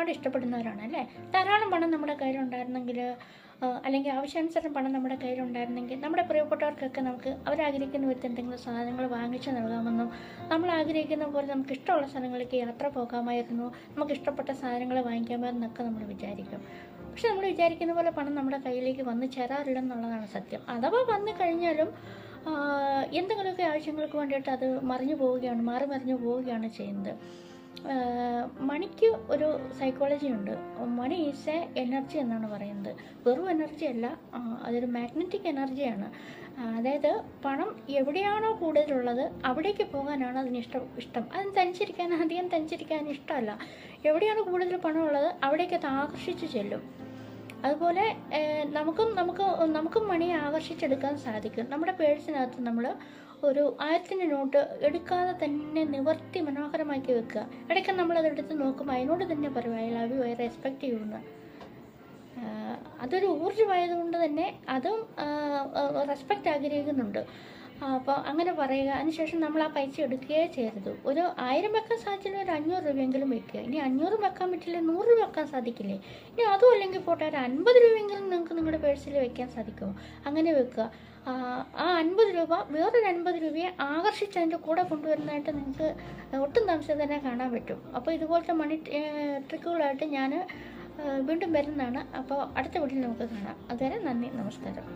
ഒരുപാട് ഇഷ്ടപ്പെടുന്നവരാണ് അല്ലേ. ധാരാളം പണം നമ്മുടെ കയ്യിലുണ്ടായിരുന്നെങ്കിൽ, അല്ലെങ്കിൽ ആവശ്യാനുസരണം പണം നമ്മുടെ കയ്യിലുണ്ടായിരുന്നെങ്കിൽ നമ്മുടെ പ്രിയപ്പെട്ടവർക്കൊക്കെ നമുക്ക് അവരാഗ്രഹിക്കുന്ന വിധത്തിൽ എന്തെങ്കിലും സാധനങ്ങൾ വാങ്ങിച്ചു നൽകാമെന്നും, നമ്മൾ ആഗ്രഹിക്കുന്ന പോലെ നമുക്ക് ഇഷ്ടമുള്ള സ്ഥലങ്ങളിലേക്ക് യാത്ര പോകാമായിരുന്നു, നമുക്ക് ഇഷ്ടപ്പെട്ട സാധനങ്ങൾ വാങ്ങിക്കാമെന്നൊക്കെ നമ്മൾ വിചാരിക്കും. പക്ഷെ നമ്മൾ വിചാരിക്കുന്ന പോലെ പണം നമ്മുടെ കയ്യിലേക്ക് വന്ന് ചേരാറില്ലെന്നുള്ളതാണ് സത്യം. അഥവാ വന്നു കഴിഞ്ഞാലും എന്തെങ്കിലുമൊക്കെ ആവശ്യങ്ങൾക്ക് വേണ്ടിയിട്ട് അത് മാറി മറിഞ്ഞു പോവുകയാണ് ചെയ്യുന്നത്. മണിക്ക് ഒരു സൈക്കോളജി ഉണ്ട്. മണി ഈസ് എ എനർജി എന്നാണ് പറയുന്നത്. വെറും എനർജി അല്ല, അതൊരു മാഗ്നറ്റിക് എനർജിയാണ്. അതായത് പണം എവിടെയാണോ കൂടുതലുള്ളത് അവിടേക്ക് പോകാനാണ് അതിന് ഇഷ്ടം. അധികം തനിച്ചിരിക്കാൻ ഇഷ്ടമല്ല. എവിടെയാണ് കൂടുതൽ പണമുള്ളത് അവിടേക്ക് അത് ആകർഷിച്ച് ചെല്ലും. അതുപോലെ നമുക്കും മണിയെ ആകർഷിച്ചെടുക്കാൻ സാധിക്കും. നമ്മുടെ പേഴ്സിനകത്ത് നമ്മൾ ഒരു 1000 നോട്ട് എടുക്കാതെ തന്നെ നിവർത്തി മനോഹരമാക്കി വെക്കുക. ഇടയ്ക്ക് നമ്മളതെടുത്ത് നോക്കുമ്പോൾ അതിനോട് തന്നെ പറയും I love you, I respect you എന്ന്. അതൊരു ഊർജ്ജമായതുകൊണ്ട് തന്നെ അതും റെസ്പെക്റ്റ് ആഗ്രഹിക്കുന്നുണ്ട്. അപ്പോൾ അങ്ങനെ പറയുക. അതിനുശേഷം നമ്മൾ ആ പൈസ എടുക്കുകയേ ചെയ്യരുത്. ഒരു 1000 വെക്കാൻ സാധിച്ചില്ല, ഒരു 500 രൂപയെങ്കിലും വെക്കുക. ഇനി 500 വെക്കാൻ പറ്റില്ല, 100 രൂപ വെക്കാൻ സാധിക്കില്ലേ? ഇനി അതും അല്ലെങ്കിൽ പോട്ടെ, ഒരു 50 രൂപയെങ്കിലും നിങ്ങൾക്ക് നിങ്ങളുടെ പേഴ്സിൽ വെക്കാൻ സാധിക്കുമോ? അങ്ങനെ വെക്കുക. ആ 50 രൂപ വേറൊരു 50 രൂപയെ ആകർഷിച്ച് അതിൻ്റെ കൂടെ കൊണ്ടുവരുന്നതായിട്ട് നിങ്ങൾക്ക് ഒട്ടും താമസിയാതെ തന്നെ കാണാൻ പറ്റും. അപ്പോൾ ഇതുപോലത്തെ മണി ട്രിക്കുകളായിട്ട് ഞാൻ വീണ്ടും വരുന്നതാണ്. അപ്പോൾ അടുത്ത വീട്ടിൽ നമുക്ക് കാണാം. അതുവരെ നന്ദി, നമസ്കാരം.